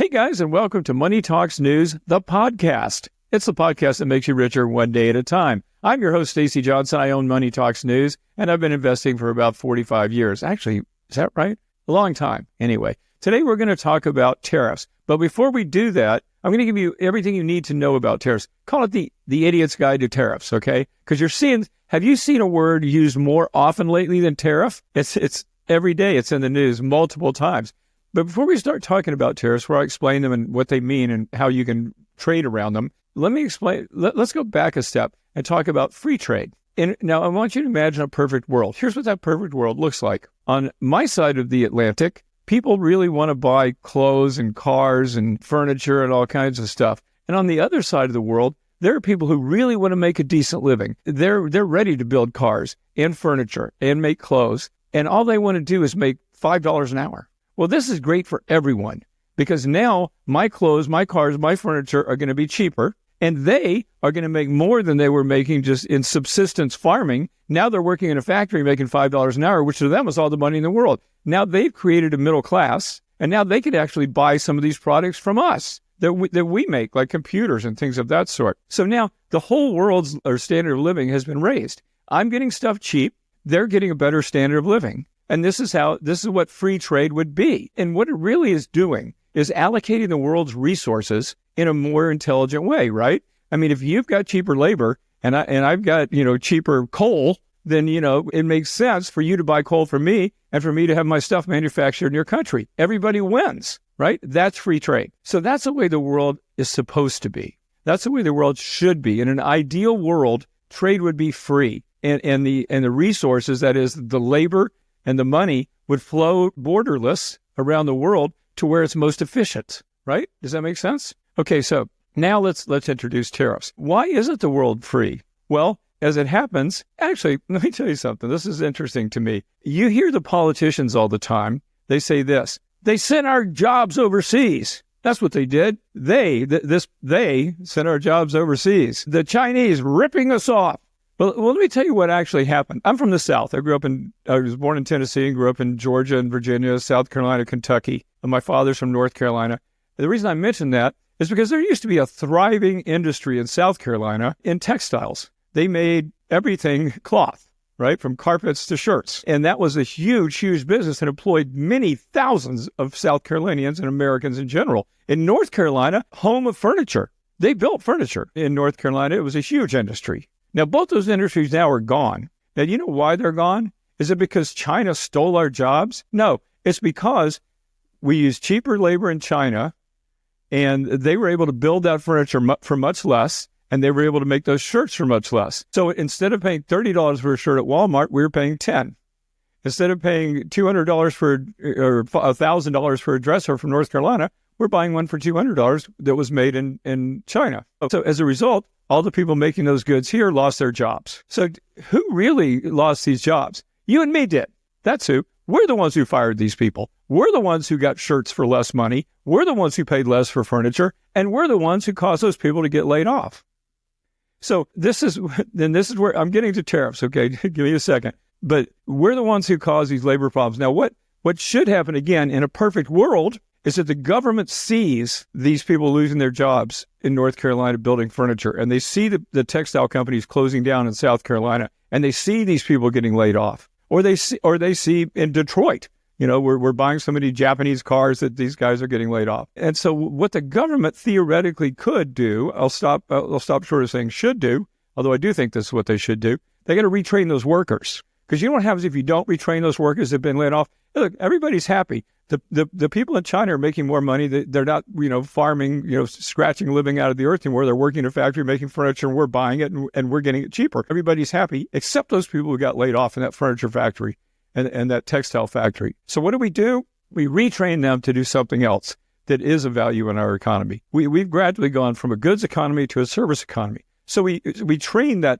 Hey guys, and welcome to Money Talks News, the podcast. It's the podcast that makes you richer one day at a time. I'm your host, Stacey Johnson. I own Money Talks News, and I've been investing for about 45 years. Actually, is that right? A long time. Anyway, today we're going to talk about tariffs. But before we do that, I'm going to give you everything you need to know about tariffs. Call it the idiot's guide to tariffs, okay? Because have you seen a word used more often lately than tariff? It's every day. It's in the news multiple times. But before we start talking about tariffs, where I explain them and what they mean and how you can trade around them, let me explain. Let's go back a step and talk about free trade. And now I want you to imagine a perfect world. Here's what that perfect world looks like. On my side of the Atlantic, people really want to buy clothes and cars and furniture and all kinds of stuff. And on the other side of the world, there are people who really want to make a decent living. They're ready to build cars and furniture and make clothes. And all they want to do is make $5 an hour. Well, this is great for everyone because now my clothes, my cars, my furniture are going to be cheaper, and they are going to make more than they were making just in subsistence farming. Now they're working in a factory making $5 an hour, which to them is all the money in the world. Now they've created a middle class, and now they could actually buy some of these products from us that we make, like computers and things of that sort. So now the whole world's standard of living has been raised. I'm getting stuff cheap. They're getting a better standard of living. And this is what free trade would be. And what it really is doing is allocating the world's resources in a more intelligent way, right? I mean, if you've got cheaper labor and I've got, cheaper coal, then, it makes sense for you to buy coal from me and for me to have my stuff manufactured in your country. Everybody wins, right? That's free trade. So that's the way the world is supposed to be. That's the way the world should be. In an ideal world, trade would be free and the resources, that is the labor and the money, would flow borderless around the world to where it's most efficient, right? Does that make sense? Okay, so now let's introduce tariffs. Why isn't the world free? Well, as it happens, actually, let me tell you something. This is interesting to me. You hear the politicians all the time. They say this. They sent our jobs overseas. That's what they did. They sent our jobs overseas. The Chinese ripping us off. Well, let me tell you what actually happened. I'm from the South. I was born in Tennessee and grew up in Georgia and Virginia, South Carolina, Kentucky. And my father's from North Carolina. The reason I mention that is because there used to be a thriving industry in South Carolina in textiles. They made everything cloth, right? From carpets to shirts. And that was a huge, huge business and employed many thousands of South Carolinians and Americans in general. In North Carolina, home of furniture. They built furniture in North Carolina. It was a huge industry. Now, both those industries now are gone. Now, you know why they're gone? Is it because China stole our jobs? No, it's because we used cheaper labor in China, and they were able to build that furniture for much less, and they were able to make those shirts for much less. So instead of paying $30 for a shirt at Walmart, we were paying $10. Instead of paying $200 or $1,000 for a dresser from North Carolina, we're buying one for $200 that was made in China. So as a result, all the people making those goods here lost their jobs. So who really lost these jobs? You and me did. That's who. We're the ones who fired these people. We're the ones who got shirts for less money. We're the ones who paid less for furniture. And we're the ones who caused those people to get laid off. So this is where I'm getting to tariffs. Okay, give me a second. But we're the ones who caused these labor problems. Now, what should happen again in a perfect world is that the government sees these people losing their jobs in North Carolina building furniture, and they see the textile companies closing down in South Carolina, and they see these people getting laid off, or they see in Detroit, we're buying so many Japanese cars that these guys are getting laid off. And so what the government theoretically could do, I'll stop short of saying should do, although I do think this is what they should do. They got to retrain those workers, because you know what happens if you don't retrain those workers that have been laid off? Look, everybody's happy. The people in China are making more money. They're not, farming, scratching a living out of the earth anymore. They're working in a factory making furniture, and we're buying it, and we're getting it cheaper. Everybody's happy, except those people who got laid off in that furniture factory and that textile factory. So what do? We retrain them to do something else that is of value in our economy. We've gradually gone from a goods economy to a service economy. So we train that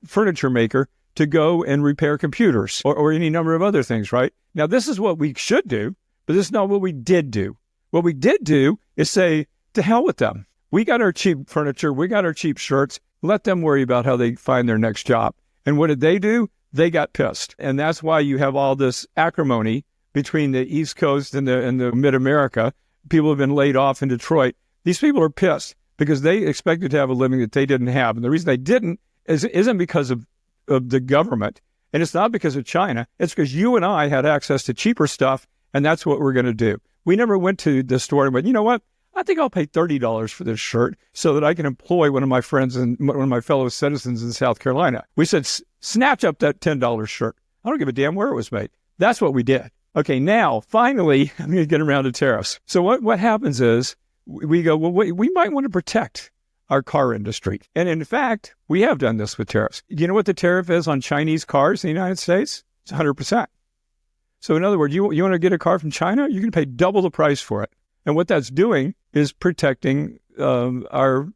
furniture maker to go and repair computers or any number of other things, right? Now, this is what we should do, but this is not what we did do. What we did do is say, to hell with them. We got our cheap furniture. We got our cheap shirts. Let them worry about how they find their next job. And what did they do? They got pissed. And that's why you have all this acrimony between the East Coast and the Mid-America people have been laid off in Detroit. These people are pissed because they expected to have a living that they didn't have. And the reason they didn't isn't because of the government. And it's not because of China. It's because you and I had access to cheaper stuff, and that's what we're going to do. We never went to the store and went, you know what? I think I'll pay $30 for this shirt so that I can employ one of my friends and one of my fellow citizens in South Carolina. We said, snatch up that $10 shirt. I don't give a damn where it was made. That's what we did. Okay, now, finally, I'm going to get around to tariffs. So what happens is we go, well, we might want to protect our car industry. And in fact, we have done this with tariffs. Do you know what the tariff is on Chinese cars in the United States? It's 100%. So in other words, you want to get a car from China, you're going to pay double the price for it. And what that's doing is protecting protecting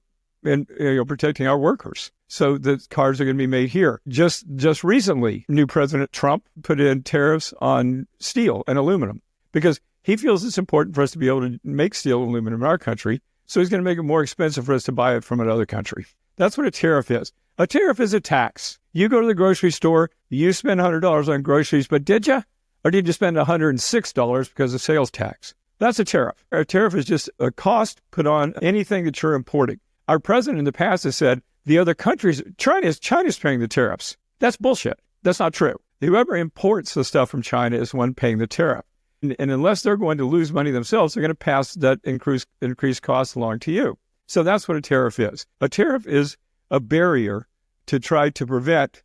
our workers. So the cars are going to be made here. Just recently, new President Trump put in tariffs on steel and aluminum because he feels it's important for us to be able to make steel and aluminum in our country. So he's going to make it more expensive for us to buy it from another country. That's what a tariff is. A tariff is a tax. You go to the grocery store, you spend $100 on groceries, but did you? Or did you spend $106 because of sales tax? That's a tariff. A tariff is just a cost put on anything that you're importing. Our president in the past has said the other countries, China's paying the tariffs. That's bullshit. That's not true. Whoever imports the stuff from China is one paying the tariff. And unless they're going to lose money themselves, they're going to pass that increased cost along to you. So that's what a tariff is. A tariff is a barrier to try to prevent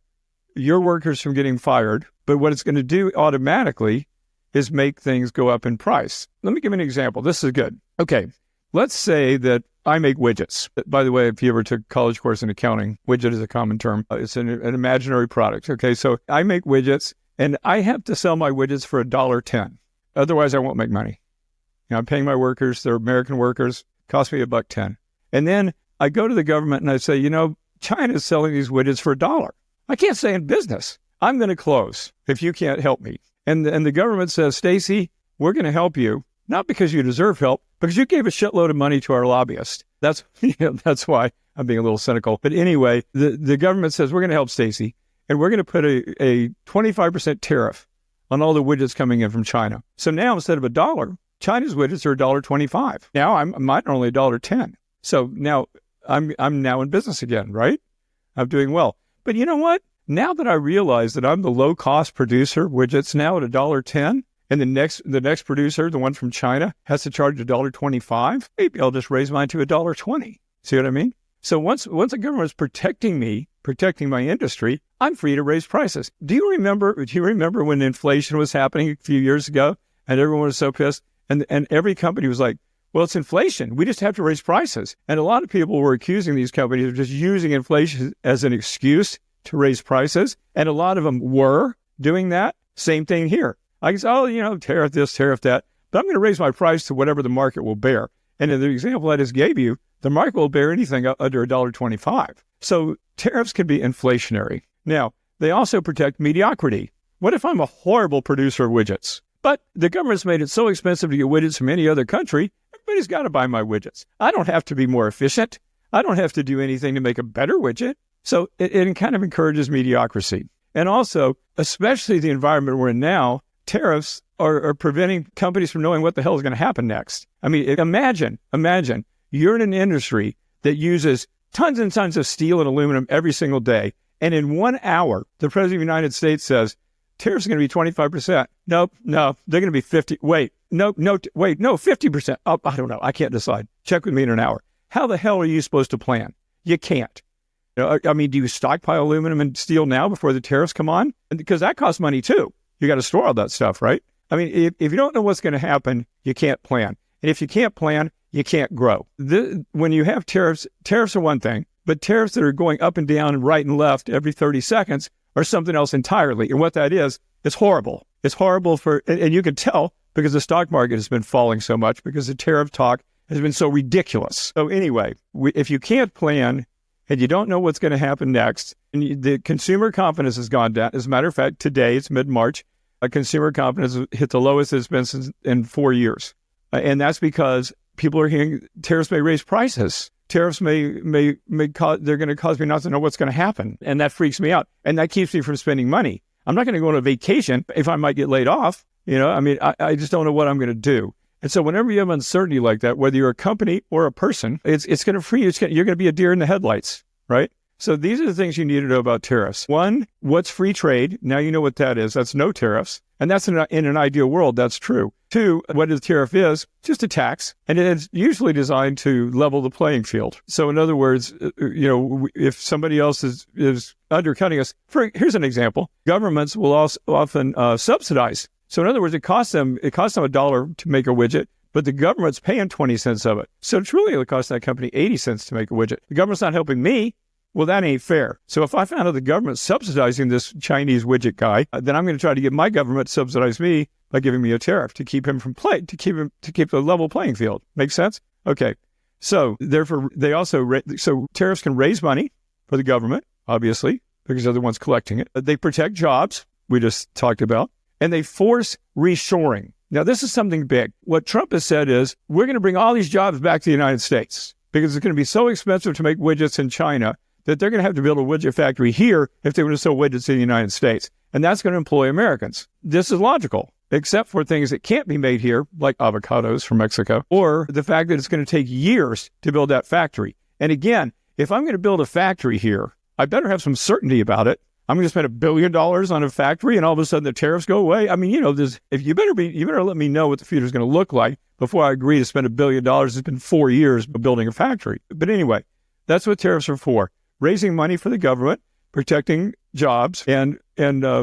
your workers from getting fired. But what it's going to do automatically is make things go up in price. Let me give you an example. This is good. Okay, let's say that I make widgets. By the way, if you ever took a college course in accounting, widget is a common term. It's an imaginary product. Okay, so I make widgets, and I have to sell my widgets for $1.10. Otherwise, I won't make money. I'm paying my workers. They're American workers. Cost me $1.10. And then I go to the government and I say, China is selling these widgets for $1. I can't stay in business. I'm going to close if you can't help me. And the government says, Stacy, we're going to help you, not because you deserve help, because you gave a shitload of money to our lobbyists. That's why I'm being a little cynical. But anyway, the government says, we're going to help Stacy, and we're going to put a 25% tariff on all the widgets coming in from China. So now instead of $1, China's widgets are $1.25. Now mine are only $1.10. So now I'm now in business again, right? I'm doing well. But you know what? Now that I realize that I'm the low-cost producer, widgets now at $1.10, and the next producer, the one from China, has to charge $1.25, maybe I'll just raise mine to $1.20. See what I mean? So once the government is protecting me, protecting my industry, I'm free to raise prices. Do you remember when inflation was happening a few years ago and everyone was so pissed? And every company was like, well, it's inflation. We just have to raise prices. And a lot of people were accusing these companies of just using inflation as an excuse to raise prices. And a lot of them were doing that. Same thing here. I can say, tariff this, tariff that, but I'm going to raise my price to whatever the market will bear. And in the example I just gave you, the market will bear anything under $1.25. So tariffs can be inflationary. Now, they also protect mediocrity. What if I'm a horrible producer of widgets? But the government's made it so expensive to get widgets from any other country, everybody's got to buy my widgets. I don't have to be more efficient. I don't have to do anything to make a better widget. So it kind of encourages mediocrity. And also, especially the environment we're in now, tariffs are preventing companies from knowing what the hell is going to happen next. I mean, imagine you're in an industry that uses tons and tons of steel and aluminum every single day. And in 1 hour, the President of the United States says, tariffs are going to be 25%. No, they're going to be 50. Wait, no, 50%. Oh, I don't know. I can't decide. Check with me in an hour. How the hell are you supposed to plan? You can't. Do you stockpile aluminum and steel now before the tariffs come on? Because that costs money too. You got to store all that stuff, right? I mean, if you don't know what's going to happen, you can't plan. And if you can't plan, you can't grow. When you have tariffs are one thing, but tariffs that are going up and down and right and left every 30 seconds are something else entirely. And what that is, it's horrible. It's horrible and you can tell because the stock market has been falling so much because the tariff talk has been so ridiculous. So anyway, if you can't plan and you don't know what's going to happen next, and the consumer confidence has gone down. As a matter of fact, today, it's mid-March, consumer confidence hit the lowest it's been in 4 years. And that's because people are hearing tariffs may raise prices. Tariffs may cause, they're going to cause me not to know what's going to happen. And that freaks me out. And that keeps me from spending money. I'm not going to go on a vacation if I might get laid off. I just don't know what I'm going to do. And so whenever you have uncertainty like that, whether you're a company or a person, it's going to free you. You're going to be a deer in the headlights, right? So these are the things you need to know about tariffs. One, what's free trade? Now you know what that is. That's no tariffs. And that's in an ideal world, that's true. Two, what a tariff is, just a tax. And it's usually designed to level the playing field. So in other words, if somebody else is undercutting us, here's an example. Governments will also often subsidize. So in other words, it costs them $1 to make a widget, but the government's paying 20 cents of it. So it's really going to cost that company 80 cents to make a widget. The government's not helping me. Well, that ain't fair. So if I found out the government's subsidizing this Chinese widget guy, then I'm going to try to get my government to subsidize me by giving me a tariff to keep him from to keep the level playing field. Make sense? Okay. So therefore, so tariffs can raise money for the government, obviously, because they're the ones collecting it. They protect jobs, we just talked about, and they force reshoring. Now, this is something big. What Trump has said is, we're going to bring all these jobs back to the United States because it's going to be so expensive to make widgets in China that they're going to have to build a widget factory here if they want to sell widgets in the United States. And that's going to employ Americans. This is logical, except for things that can't be made here, like avocados from Mexico, or the fact that it's going to take years to build that factory. And again, if I'm going to build a factory here, I better have some certainty about it. I'm going to spend $1 billion on a factory and all of a sudden the tariffs go away. I mean, you better let me know what the future is going to look like before I agree to spend $1 billion. It's been 4 years of building a factory. But anyway, that's what tariffs are for. Raising money for the government, protecting jobs, and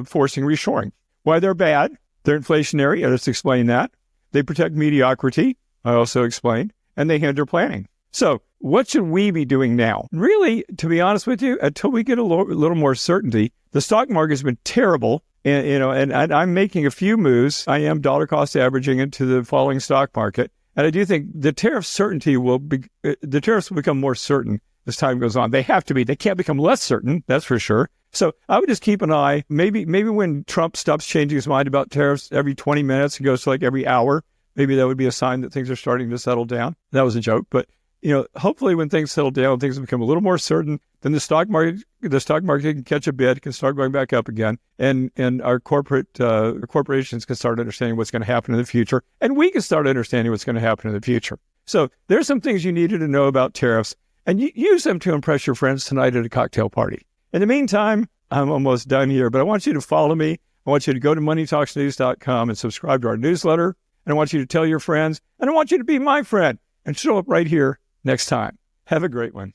forcing reshoring. Why they're bad? They're inflationary. I just explained that. They protect mediocrity. I also explained. And they hinder planning. So what should we be doing now? Really, to be honest with you, until we get a little more certainty, the stock market has been terrible. And I'm making a few moves. I am dollar cost averaging into the falling stock market. And I do think the tariffs will become more certain as time goes on. They have to be. They can't become less certain, that's for sure. So I would just keep an eye. Maybe when Trump stops changing his mind about tariffs every 20 minutes and goes to like every hour, maybe that would be a sign that things are starting to settle down. That was a joke. But, hopefully when things settle down, things become a little more certain, then the stock market can catch a bid, can start going back up again. And our corporations can start understanding what's going to happen in the future. And we can start understanding what's going to happen in the future. So there's some things you needed to know about tariffs. And use them to impress your friends tonight at a cocktail party. In the meantime, I'm almost done here, but I want you to follow me. I want you to go to moneytalksnews.com and subscribe to our newsletter. And I want you to tell your friends. And I want you to be my friend and show up right here next time. Have a great one.